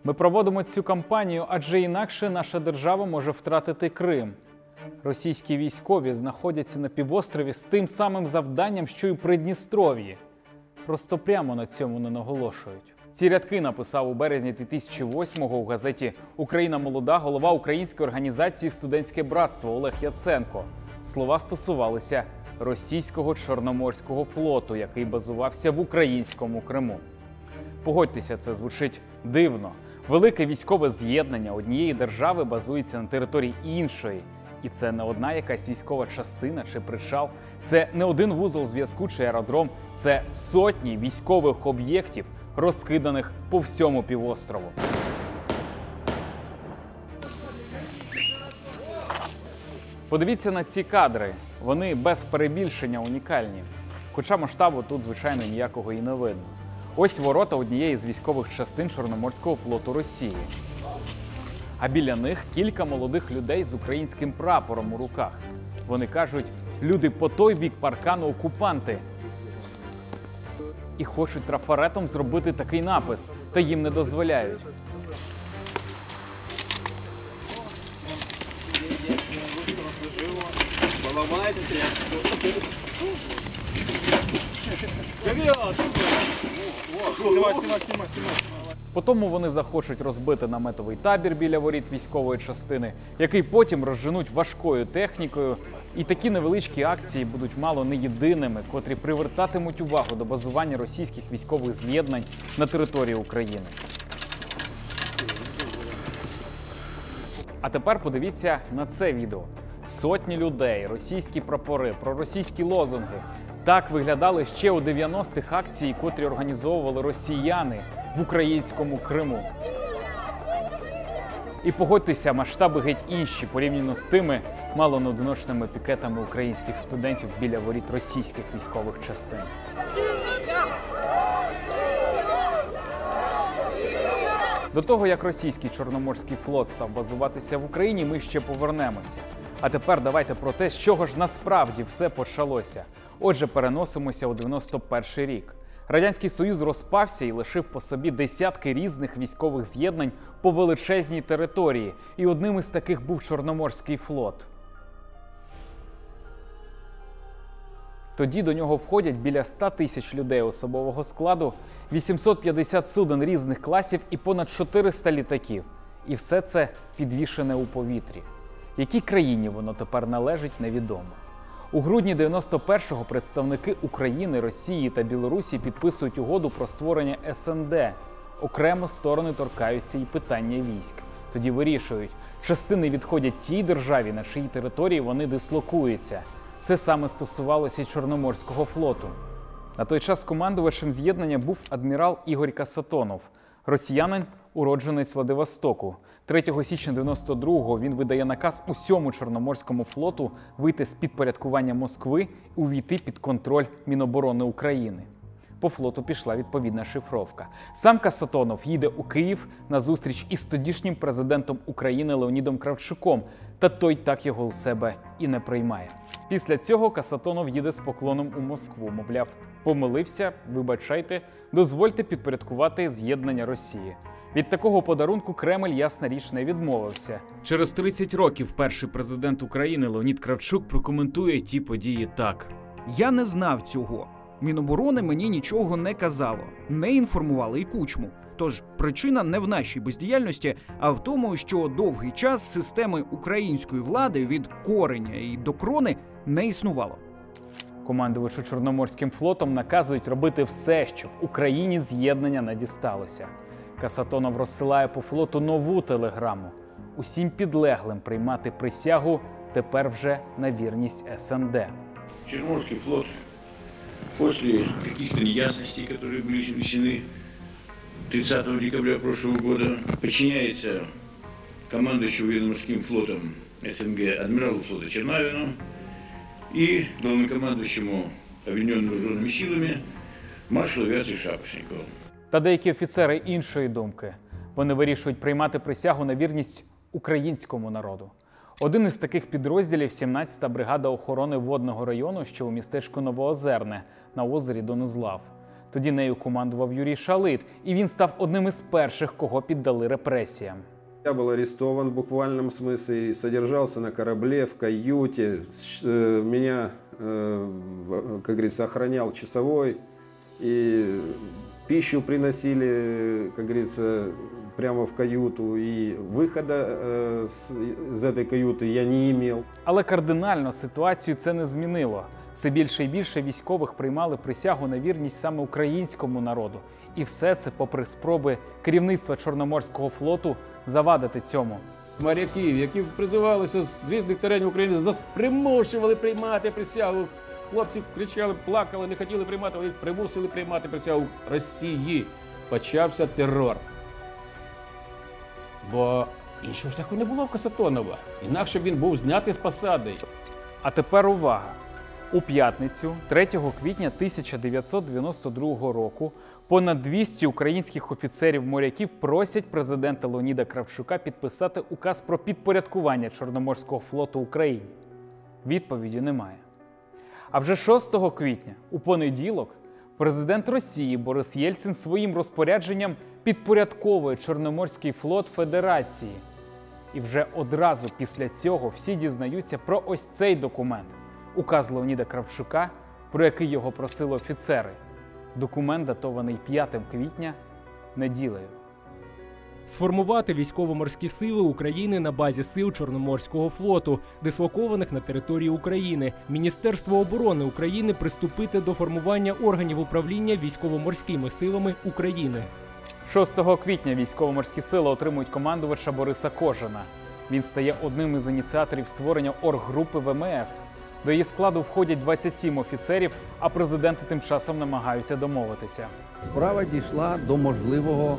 Ми проводимо цю кампанію, адже інакше наша держава може втратити Крим. Російські військові знаходяться на півострові з тим самим завданням, що й у Придністров'ї. Просто прямо на цьому не наголошують. Ці рядки написав у березні 2008-го у газеті «Україна молода» голова української організації «Студентське братство» Олег Яценко. Слова стосувалися російського Чорноморського флоту, який базувався в українському Криму. Погодьтеся, це звучить дивно. Велике військове з'єднання однієї держави базується на території іншої. І це не одна якась військова частина чи причал, це не один вузол зв'язку чи аеродром, це сотні військових об'єктів, розкиданих по всьому півострову. Подивіться на ці кадри. Вони без перебільшення унікальні. Хоча масштабу тут, звичайно, ніякого і не видно. Ось ворота однієї з військових частин Чорноморського флоту Росії. А біля них кілька молодих людей з українським прапором у руках. Вони кажуть, люди по той бік паркану окупанти. І хочуть трафаретом зробити такий напис, та їм не дозволяють. Потому вони захочуть розбити наметовий табір біля воріт військової частини, який потім розженуть важкою технікою. І такі невеличкі акції будуть мало не єдиними, котрі привертатимуть увагу до базування російських військових з'єднань на території України. А тепер подивіться на це відео. Сотні людей, російські прапори, проросійські лозунги. Так виглядали ще у 90-х акції, котрі організовували росіяни в українському Криму. І погодьтеся, масштаби геть інші, порівняно з тими мало неодиночними пікетами українських студентів біля воріт російських військових частин. До того, як російський Чорноморський флот став базуватися в Україні, ми ще повернемося. А тепер давайте про те, з чого ж насправді все почалося. Отже, переносимося у 91-й рік. Радянський Союз розпався і лишив по собі десятки різних військових з'єднань по величезній території. І одним із таких був Чорноморський флот. Тоді до нього входять біля 100 тисяч людей особового складу, 850 суден різних класів і понад 400 літаків. І все це підвішене у повітрі. Якій країні воно тепер належить, невідомо. У грудні 91-го представники України, Росії та Білорусі підписують угоду про створення СНД. Окремо сторони торкаються і питання військ. Тоді вирішують, частини відходять тій державі, на чиїй території вони дислокуються. Це саме стосувалося й Чорноморського флоту. На той час командувачем з'єднання був адмірал Ігор Касатонов. Росіянин – уродженець Владивостоку. 3 січня 92-го він видає наказ усьому Чорноморському флоту вийти з підпорядкування Москви і увійти під контроль Міноборони України. По флоту пішла відповідна шифровка. Сам Касатонов їде у Київ на зустріч із тодішнім президентом України Леонідом Кравчуком, та той так його у себе і не приймає. Після цього Касатонов їде з поклоном у Москву, мовляв, помилився, вибачайте, дозвольте підпорядкувати з'єднання Росії. Від такого подарунку Кремль, ясна річ, не відмовився. Через 30 років перший президент України Леонід Кравчук прокоментує ті події так. «Я не знав цього. Міноборони мені нічого не казало, не інформували і Кучму. Тож причина не в нашій бездіяльності, а в тому, що довгий час системи української влади від кореня і до крони не існувало». Командувачу Чорноморським флотом наказують робити все, щоб Україні з'єднання не дісталося. Касатонов розсилає по флоту нову телеграму. Усім підлеглим приймати присягу тепер вже на вірність СНД. Черноморский флот после каких-то неясностей, которые были внесены 30 декабря прошлого года, подчиняется командующему военно-морским флотом СНГ адмиралу флота Чернавину и главнокомандующему Объединенными вооруженными силами маршалу авиации Шапошникову. Та деякі офіцери іншої думки. Вони вирішують приймати присягу на вірність українському народу. Один із таких підрозділів – 17-та бригада охорони водного району, що у містечку Новоозерне на озері Донезлав. Тоді нею командував Юрій Шалит, і він став одним із перших, кого піддали репресіям. Я был арестован в буквальном смысле и содержался на корабле, в каюте. Меня, как говорится, охранял часовой. И пищу приносили, как говорится, прямо в каюту. И выхода из этой каюты я не имел. Але кардинально ситуацію це не змінило. Все більше і більше військових приймали присягу на вірність саме українському народу. І все це попри спроби керівництва Чорноморського флоту завадити цьому. Моряків, які призивалися з різних теренів України, примушували приймати присягу. Хлопці кричали, плакали, не хотіли приймати, вони примусили приймати присягу Росії. Почався терор. Бо іншого шляху не було в Касатонова. Інакше б він був знятий з посади. А тепер увага! У п'ятницю, 3 квітня 1992 року, понад 200 українських офіцерів-моряків просять президента Леоніда Кравчука підписати указ про підпорядкування Чорноморського флоту Україні. Відповіді немає. А вже 6 квітня, у понеділок, президент Росії Борис Єльцин своїм розпорядженням підпорядковує Чорноморський флот Федерації. І вже одразу після цього всі дізнаються про ось цей документ. Указ Леоніда Кравчука, про який його просили офіцери. Документ датований 5 квітня, неділею. Сформувати військово-морські сили України на базі сил Чорноморського флоту, дислокованих на території України. Міністерство оборони України приступити до формування органів управління військово-морськими силами України. 6 квітня військово-морські сили отримують командувача Бориса Кожина. Він стає одним із ініціаторів створення орггрупи ВМС. До її складу входять 27 офіцерів, а президенти тим часом намагаються домовитися. Справа дійшла до можливого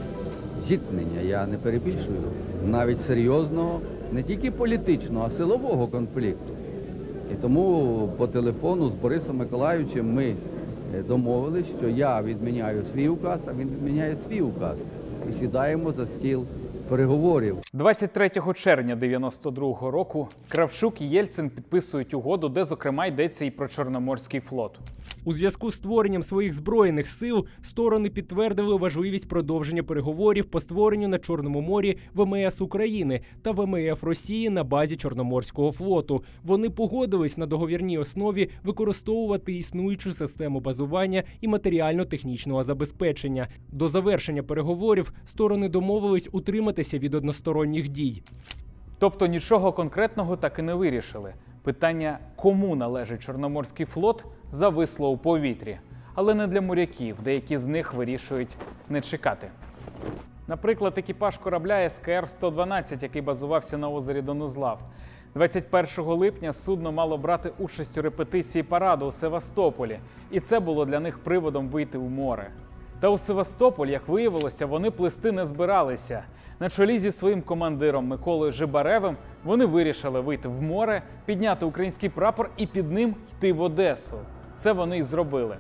зіткнення, я не перебільшую, навіть серйозного, не тільки політичного, а силового конфлікту. І тому по телефону з Борисом Миколайовичем ми домовились, що я відміняю свій указ, а він відміняє свій указ. І сідаємо за стіл переговорів. 23 червня 1992 року Кравчук і Єльцин підписують угоду, де, зокрема, йдеться і про Чорноморський флот. У зв'язку з створенням своїх збройних сил сторони підтвердили важливість продовження переговорів по створенню на Чорному морі ВМС України та ВМФ Росії на базі Чорноморського флоту. Вони погодились на договірній основі використовувати існуючу систему базування і матеріально-технічного забезпечення. До завершення переговорів сторони домовились утриматися від односторонніх дій. Тобто нічого конкретного так і не вирішили. Питання, кому належить Чорноморський флот, зависло у повітрі. Але не для моряків, деякі з них вирішують не чекати. Наприклад, екіпаж корабля СКР-112, який базувався на озері Донузлав. 21 липня судно мало брати участь у репетиції параду у Севастополі, і це було для них приводом вийти у море. Та у Севастополь, як виявилося, вони плисти не збиралися. На чолі зі своїм командиром Миколою Жибаревим вони вирішили вийти в море, підняти український прапор і під ним йти в Одесу. Це вони і зробили.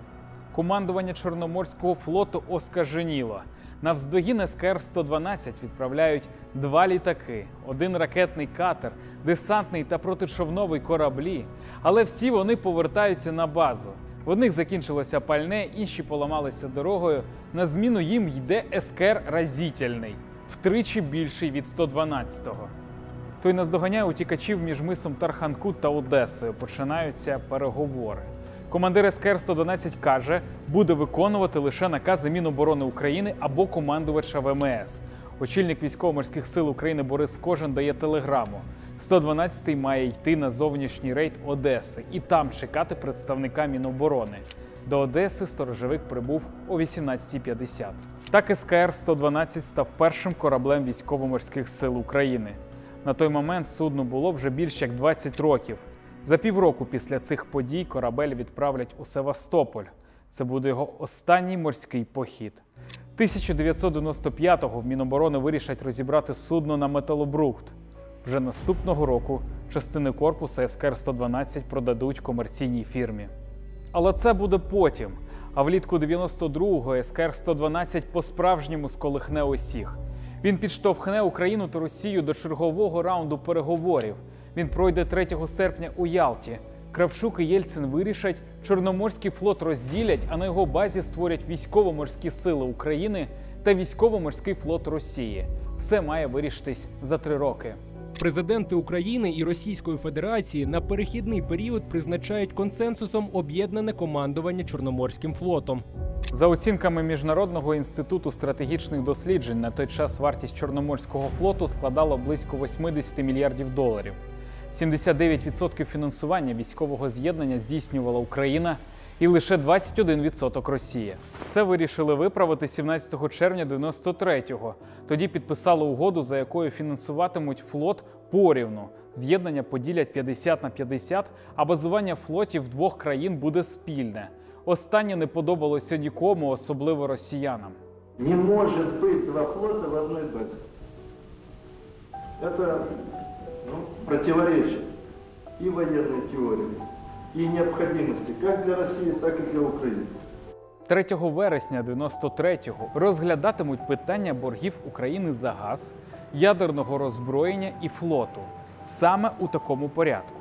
Командування Чорноморського флоту оскаженіло. Навздогін СКР-112 відправляють 2 літаки, 1 ракетний катер, десантний та протичовновий кораблі. Але всі вони повертаються на базу. В одних закінчилося пальне, інші поламалися дорогою. На зміну їм йде СКР «Разительний», втричі більший від 112-го. Той наздоганяє утікачів між мисом Тарханкут та Одесою. Починаються переговори. Командир СКР-112 каже, буде виконувати лише накази Міноборони України або командувача ВМС. Очільник військово-морських сил України Борис Кожин дає телеграму. 112-й має йти на зовнішній рейд Одеси і там чекати представника Міноборони. До Одеси сторожовик прибув о 18:50. Так СКР-112 став першим кораблем військово-морських сил України. На той момент судну було вже більш як 20 років. За півроку після цих подій корабель відправлять у Севастополь. Це буде його останній морський похід. 1995-го в Міноборони вирішать розібрати судно на металобрухт. Вже наступного року частини корпусу СКР-112 продадуть комерційній фірмі. Але це буде потім. А влітку 92-го СКР-112 по-справжньому сколихне усіх. Він підштовхне Україну та Росію до чергового раунду переговорів. Він пройде 3 серпня у Ялті. Кравчук і Єльцин вирішать, Чорноморський флот розділять, а на його базі створять військово-морські сили України та військово-морський флот Росії. Все має вирішитись за 3 роки. Президенти України і Російської Федерації на перехідний період призначають консенсусом об'єднане командування Чорноморським флотом. За оцінками Міжнародного інституту стратегічних досліджень, на той час вартість Чорноморського флоту складала близько $80 мільярдів. 79% фінансування військового з'єднання здійснювала Україна і лише 21% Росія. Це вирішили виправити 17 червня 93-го. Тоді підписали угоду, за якою фінансуватимуть флот порівну. З'єднання поділять 50 на 50, а базування флотів двох країн буде спільне. Останнє не подобалося нікому, особливо росіянам. Не може бути два флота в одній базі. Це противоречить і воєнній теорії, і необхідності, як для Росії, так і для України. 3 вересня 93-го розглядатимуть питання боргів України за газ, ядерного роззброєння і флоту. Саме у такому порядку.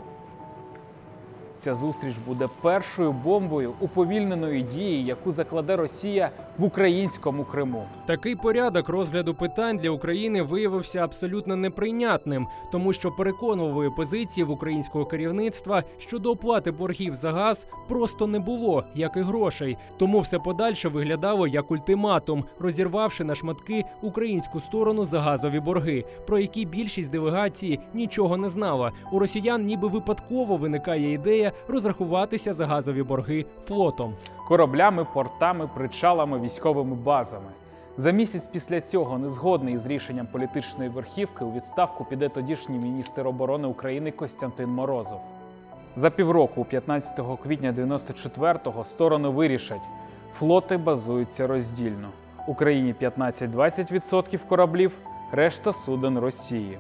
Ця зустріч буде першою бомбою уповільненої дії, яку закладе Росія в українському Криму. Такий порядок розгляду питань для України виявився абсолютно неприйнятним, тому що переконливої позиції в українського керівництва щодо оплати боргів за газ просто не було, як і грошей. Тому все подальше виглядало як ультиматум, розірвавши на шматки українську сторону за газові борги, про які більшість делегації нічого не знала. У росіян ніби випадково виникає ідея розрахуватися за газові борги флотом. Кораблями, портами, причалами, військовими базами. За місяць після цього, незгодний із рішенням політичної верхівки, у відставку піде тодішній міністр оборони України Костянтин Морозов. За півроку, 15 квітня 94-го, сторони вирішать – флоти базуються роздільно. Україні 15-20% кораблів, решта суден Росії.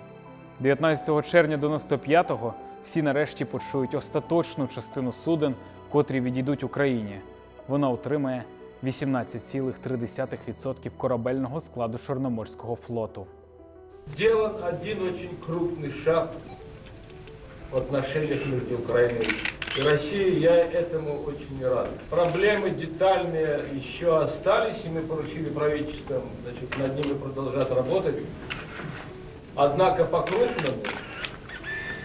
19 червня 95-го всі нарешті почують остаточну частину суден, котрі відійдуть Україні. Вона отримає 18,3% корабельного складу Чорноморського флоту. Сделан один очень крупный шаг в отношениях между Украиной и Россией. Я этому очень рад. Проблемы детальные еще остались, и мы поручили правительствам, над ними продолжать работать. Однако по-крупному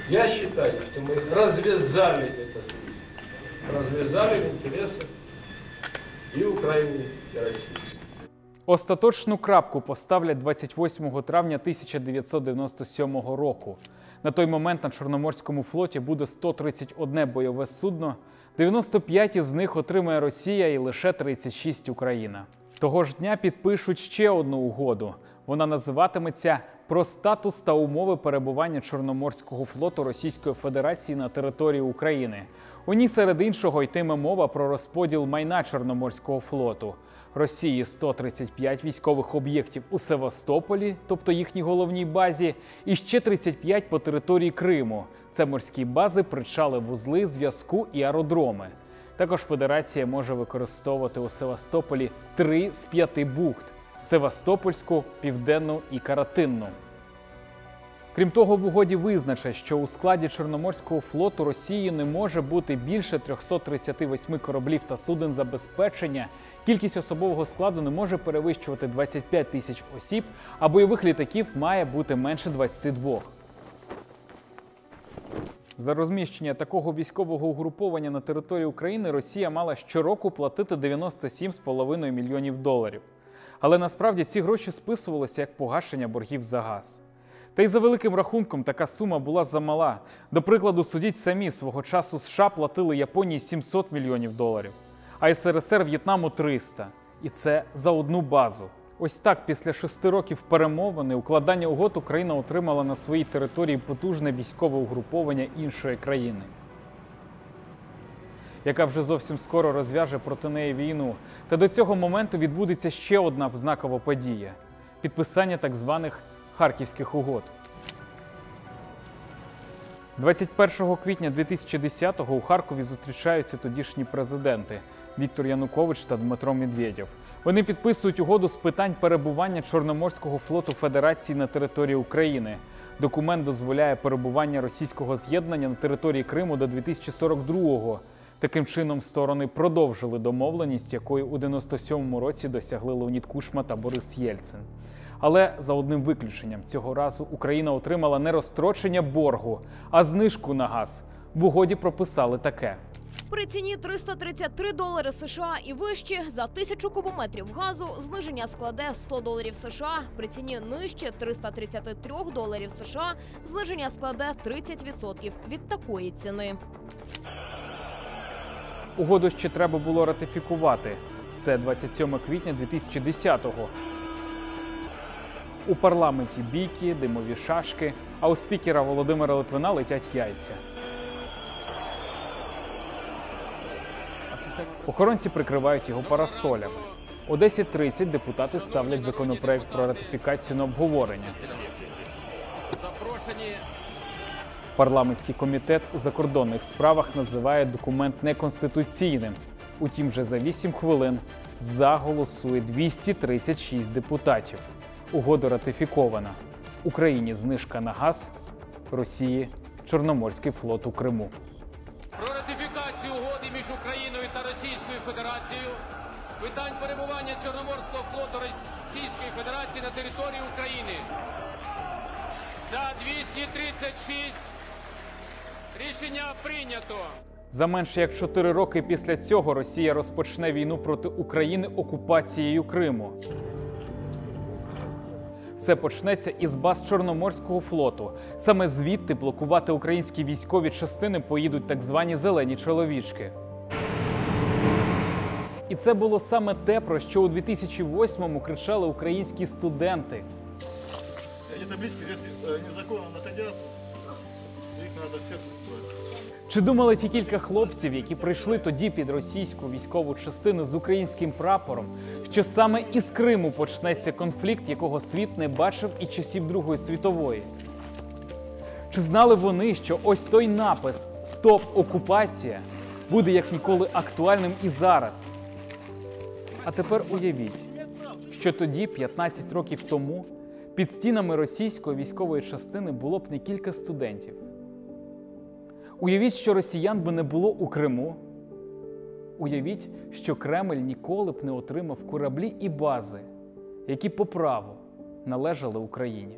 я считаю, что мы развязали этот кризис. Развязали в интересах і України, і Росії. Остаточну крапку поставлять 28 травня 1997 року. На той момент на Чорноморському флоті буде 131 бойове судно, 95 із них отримає Росія і лише 36 Україна. Того ж дня підпишуть ще одну угоду. Вона називатиметься «Про статус та умови перебування Чорноморського флоту Російської Федерації на території України». У ній серед іншого йтиме мова про розподіл майна Чорноморського флоту. Росії 135 військових об'єктів у Севастополі, тобто їхній головній базі, і ще 35 по території Криму. Це морські бази, причали, вузли, зв'язку і аеродроми. Також Федерація може використовувати у Севастополі 3 з 5 бухт – Севастопольську, Південну і Каратинну. Крім того, в угоді визначать, що у складі Чорноморського флоту Росії не може бути більше 338 кораблів та суден забезпечення, кількість особового складу не може перевищувати 25 тисяч осіб, а бойових літаків має бути менше 22. За розміщення такого військового угруповання на території України Росія мала щороку платити $97,5 мільйонів. Але насправді ці гроші списувалися як погашення боргів за газ. Та й за великим рахунком така сума була замала. До прикладу, судіть самі, свого часу США платили Японії $700 мільйонів, а СРСР В'єтнаму 300. І це за одну базу. Ось так, після 6 років перемовин і укладання угод Україна отримала на своїй території потужне військове угруповання іншої країни, яка вже зовсім скоро розв'яже проти неї війну. Та до цього моменту відбудеться ще одна знакова подія – підписання так званих Харківських угод. 21 квітня 2010-го у Харкові зустрічаються тодішні президенти Віктор Янукович та Дмитро Медведєв. Вони підписують угоду з питань перебування Чорноморського флоту Федерації на території України. Документ дозволяє перебування російського з'єднання на території Криму до 2042-го. Таким чином, сторони продовжили домовленість, якої у 97-му році досягли Леонід Кучма та Борис Єльцин. Але за одним виключенням. Цього разу Україна отримала не розстрочення боргу, а знижку на газ. В угоді прописали таке. При ціні $333 США і вище за 1000 кубометрів газу зниження складе $100 США. При ціні нижче $333 США зниження складе 30% від такої ціни. Угоду ще треба було ратифікувати. Це 27 квітня 2010-го. У парламенті бійки, димові шашки, а у спікера Володимира Литвина летять яйця. Охоронці прикривають його парасолями. О 10:30 депутати ставлять законопроект про ратифікацію на обговорення. Парламентський комітет у закордонних справах називає документ неконституційним. Утім, вже за 8 хвилин за голосує 236 депутатів. Угода ратифікована. Україні знижка на газ, Росії Чорноморський флот у Криму. Про ратифікацію угоди між Україною та Російською Федерацією з питань перебування Чорноморського флоту Російської Федерації на території України. За 236 рішення прийнято. За менше як 4 роки після цього Росія розпочне війну проти України окупацією Криму. Все почнеться із баз Чорноморського флоту. Саме звідти блокувати українські військові частини поїдуть так звані «зелені чоловічки». І це було саме те, про що у 2008-му кричали українські студенти. Ці таблички здесь незаконно находяться, їх треба всіх устроїти. Чи думали ті кілька хлопців, які прийшли тоді під російську військову частину з українським прапором, що саме із Криму почнеться конфлікт, якого світ не бачив і часів Другої світової? Чи знали вони, що ось той напис «Стоп, окупація» буде як ніколи актуальним і зараз? А тепер уявіть, що тоді, 15 років тому, під стінами російської військової частини було б не кілька студентів. Уявіть, що росіян би не було у Криму. Уявіть, що Кремль ніколи б не отримав кораблі і бази, які по праву належали Україні.